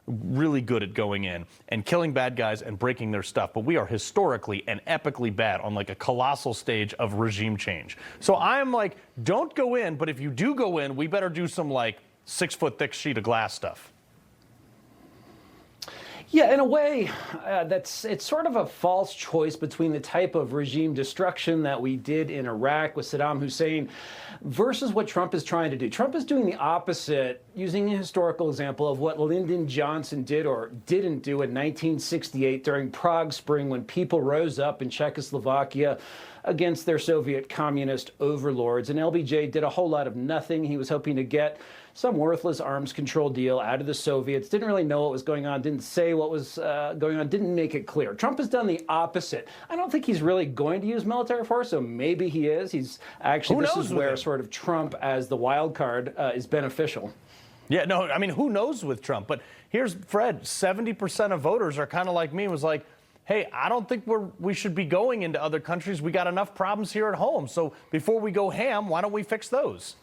really good at going in and killing bad guys and breaking their stuff, but we are historically and epically bad on like a colossal stage of regime change. So I'm like, don't go in, but if you do go in, we better do some like 6-foot thick sheet of glass stuff. Yeah, in a way, it's sort of a false choice between the type of regime destruction that we did in Iraq with Saddam Hussein versus what Trump is trying to do. Trump is doing the opposite, using a historical example of what Lyndon Johnson did or didn't do in 1968 during Prague Spring when people rose up in Czechoslovakia against their Soviet communist overlords. And LBJ did a whole lot of nothing. He was hoping to get some worthless arms control deal out of the Soviets, didn't really know what was going on, didn't say what was going on, didn't make it clear. Trump has done the opposite. I don't think he's really going to use military force, so maybe he is. He's actually, this is where sort of Trump as the wild card is beneficial. Yeah, no, I mean, who knows with Trump? But here's Fred, 70% of voters are kind of like me, was like, hey, I don't think we should be going into other countries. We got enough problems here at home. So before we go ham, why don't we fix those?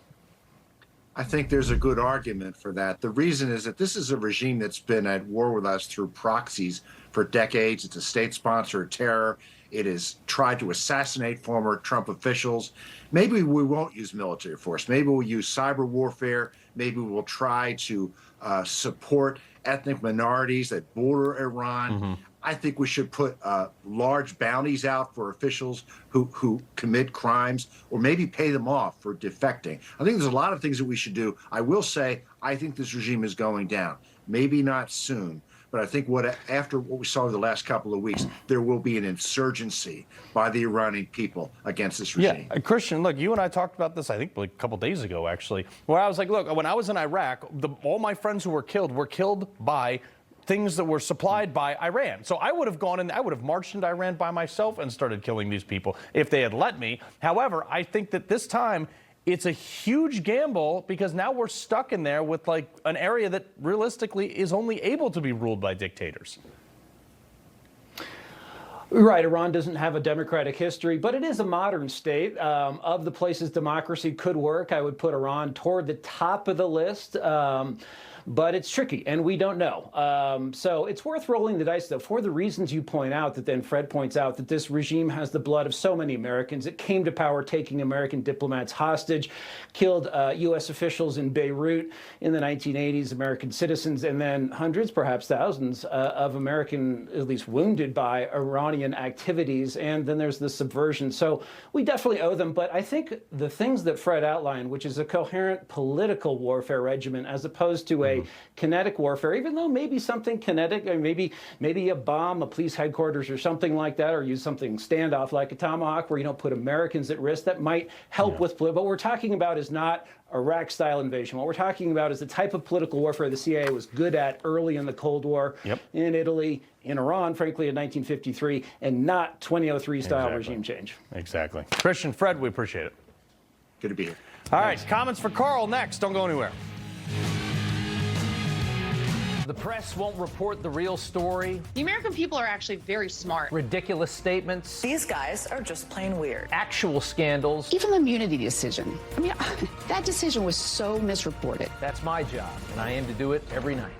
I think there's a good argument for that. The reason is that this is a regime that's been at war with us through proxies for decades. It's a state sponsor of terror. It has tried to assassinate former Trump officials. Maybe we won't use military force. Maybe we'll use cyber warfare. Maybe we'll try to support ethnic minorities that border Iran. Mm-hmm. I think we should put large bounties out for officials who commit crimes, or maybe pay them off for defecting. I think there's a lot of things that we should do. I will say, I think this regime is going down. Maybe not soon, but I think after what we saw in the last couple of weeks, there will be an insurgency by the Iranian people against this regime. Yeah, Christian, look, you and I talked about this, I think, like a couple days ago, actually, where I was like, look, when I was in Iraq, all my friends who were killed by things that were supplied by Iran. So I would have gone in, I would have marched into Iran by myself and started killing these people if they had let me. However, I think that this time it's a huge gamble because now we're stuck in there with like an area that realistically is only able to be ruled by dictators. Right, Iran doesn't have a democratic history, but it is a modern state. Of the places democracy could work, I would put Iran toward the top of the list. But it's tricky, and we don't know. So it's worth rolling the dice, though, for the reasons you point out, that then Fred points out, that this regime has the blood of so many Americans. It came to power taking American diplomats hostage, killed U.S. officials in Beirut in the 1980s, American citizens, and then hundreds, perhaps thousands, of American, at least wounded by Iranian activities. And then there's the subversion. So we definitely owe them. But I think the things that Fred outlined, which is a coherent political warfare regimen, as opposed to a kinetic warfare, even though maybe something kinetic, or maybe a bomb, a police headquarters or something like that, or use something standoff like a Tomahawk where you don't put Americans at risk, that might help with, but what we're talking about is not Iraq-style invasion. What we're talking about is the type of political warfare the CIA was good at early in the Cold War, in Italy, in Iran, frankly, in 1953, and not 2003-style regime change. Exactly. Christian, Fred, we appreciate it. Good to be here. All right, comments for Carl next. Don't go anywhere. The press won't report the real story. The American people are actually very smart. Ridiculous statements. These guys are just plain weird. Actual scandals. Even the immunity decision. I mean, that decision was so misreported. That's my job, and I aim to do it every night.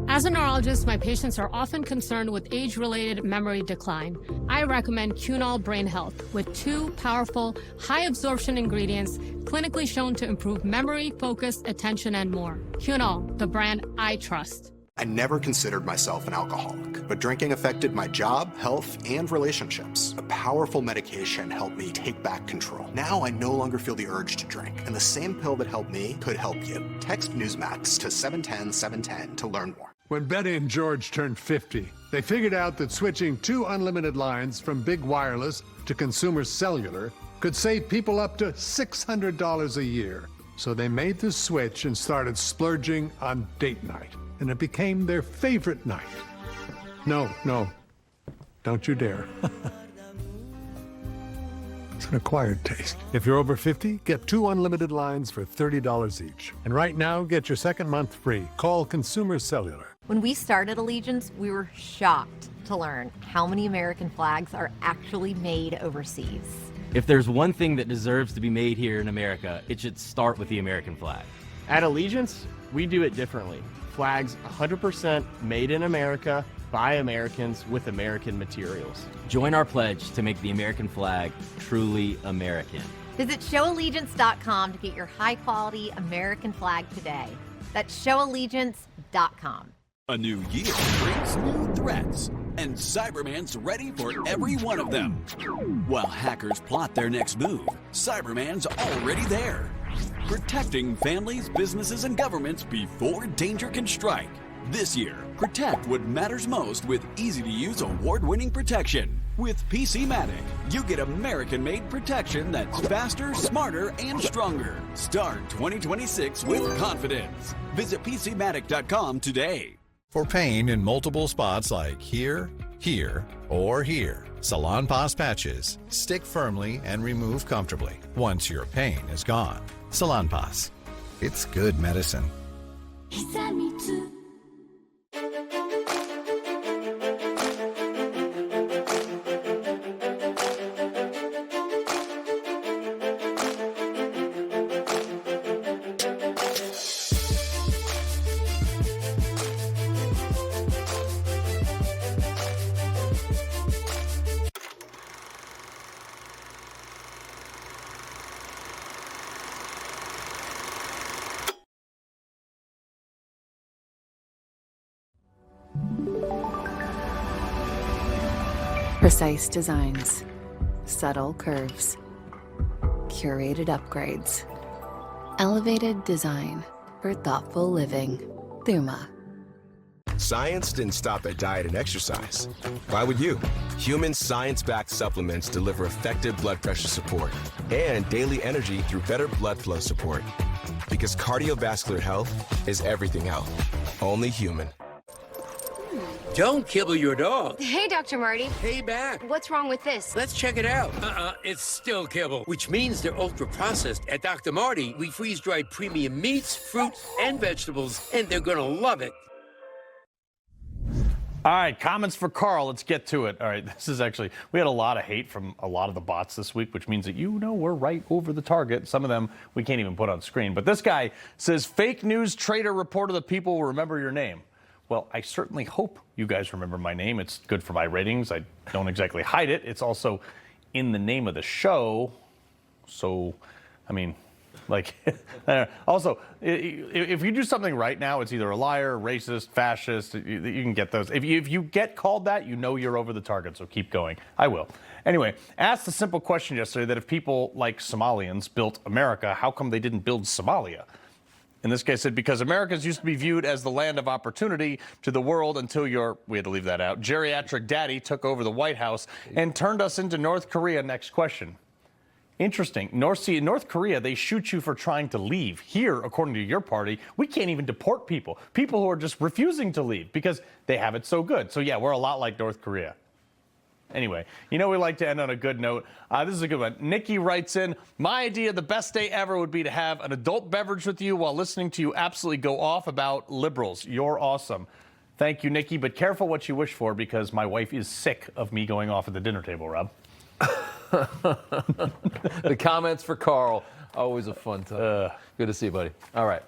As a neurologist, my patients are often concerned with age-related memory decline. I recommend Cunol Brain Health with 2 powerful, high-absorption ingredients clinically shown to improve memory, focus, attention, and more. Cunol, the brand I trust. I never considered myself an alcoholic, but drinking affected my job, health, and relationships. A powerful medication helped me take back control. Now I no longer feel the urge to drink, and the same pill that helped me could help you. Text Newsmax to 710-710 to learn more. When Betty and George turned 50, they figured out that switching 2 unlimited lines from Big Wireless to Consumer Cellular could save people up to $600 a year. So they made the switch and started splurging on date night. And it became their favorite night. No, don't you dare. It's an acquired taste. If you're over 50, get 2 unlimited lines for $30 each. And right now, get your second month free. Call Consumer Cellular. When we started Allegiance, we were shocked to learn how many American flags are actually made overseas. If there's one thing that deserves to be made here in America, it should start with the American flag. At Allegiance, we do it differently. Flags 100% made in America, by Americans, with American materials. Join our pledge to make the American flag truly American. Visit showallegiance.com to get your high-quality American flag today. That's showallegiance.com. A new year brings new threats, and Cyberman's ready for every one of them. While hackers plot their next move, Cyberman's already there, protecting families, businesses, and governments before danger can strike. This year, protect what matters most with easy-to-use, award-winning protection. With PCmatic, you get American-made protection that's faster, smarter, and stronger. Start 2026 with confidence. Visit PCmatic.com today. For pain in multiple spots like here, here, or here, Salonpas patches stick firmly and remove comfortably once your pain is gone. Salonpas. It's good medicine. Precise designs, subtle curves, curated upgrades, elevated design for thoughtful living. Thuma. Science didn't stop at diet and exercise. Why would you? Human science-backed supplements deliver effective blood pressure support and daily energy through better blood flow support. Because cardiovascular health is everything health. Only human. Don't kibble your dog. Hey, Dr. Marty. Hey, back. What's wrong with this? Let's check it out. It's still kibble, which means they're ultra-processed. At Dr. Marty, we freeze-dried premium meats, fruits, and vegetables, and they're gonna love it. All right, comments for Carl. Let's get to it. All right, this is actually, we had a lot of hate from a lot of the bots this week, which means that we're right over the target. Some of them we can't even put on screen. But this guy says, fake news traitor reporter, the people will remember your name. Well, I certainly hope you guys remember my name. It's good for my ratings. I don't exactly hide it. It's also in the name of the show. So, I mean, like, also, if you do something right now, it's either a liar, racist, fascist. You can get those. If you get called that, you're over the target. So keep going. I will. Anyway, asked a simple question yesterday that if people like Somalians built America, how come they didn't build Somalia? In this case, said because Americans used to be viewed as the land of opportunity to the world until we had to leave that out, geriatric daddy took over the White House and turned us into North Korea. Next question. Interesting. North Korea, they shoot you for trying to leave. Here, according to your party, we can't even deport people who are just refusing to leave because they have it so good. So yeah, we're a lot like North Korea. Anyway, we like to end on a good note. This is a good one. Nikki writes in, my idea, the best day ever would be to have an adult beverage with you while listening to you absolutely go off about liberals. You're awesome. Thank you, Nikki, but careful what you wish for because my wife is sick of me going off at the dinner table, Rob. The comments for Carl, always a fun time. Good to see you, buddy. All right.